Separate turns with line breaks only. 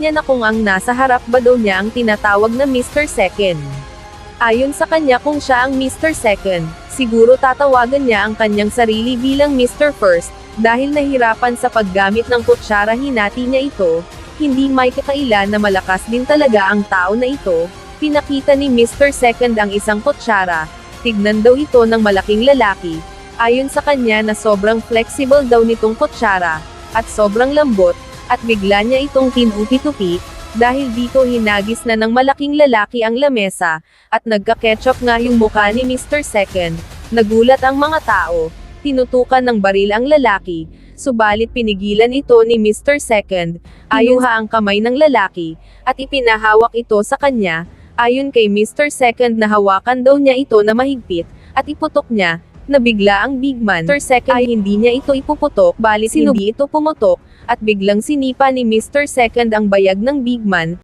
niya na kung ang nasa harap ba daw niya ang tinatawag na Mr. Second. Ayon sa kanya kung siya ang Mr. Second, siguro tatawagan niya ang kanyang sarili bilang Mr. First, dahil nahirapan sa paggamit ng kutsara hinati niya ito, hindi may kakaila na malakas din talaga ang tao na ito. Pinakita ni Mr. Second ang isang kutsara, tignan daw ito ng malaking lalaki. Ayon sa kanya na sobrang flexible daw nitong kutsara, at sobrang lambot, at bigla niya itong tinupi-tupi, dahil dito hinagis na ng malaking lalaki ang lamesa, at nagka-ketchup nga yung mukha ni Mr. Second. Nagulat ang mga tao, tinutukan ng baril ang lalaki, subalit pinigilan ito ni Mr. Second, kinuha ang kamay ng lalaki, at ipinahawak ito sa kanya. Ayon kay Mr. Second na hawakan daw niya ito na mahigpit, at iputok niya, na bigla ang bigman. Mr. Second ay hindi niya ito ipuputok, balit hindi ito pumutok, at biglang sinipa ni Mr. Second ang bayag ng bigman,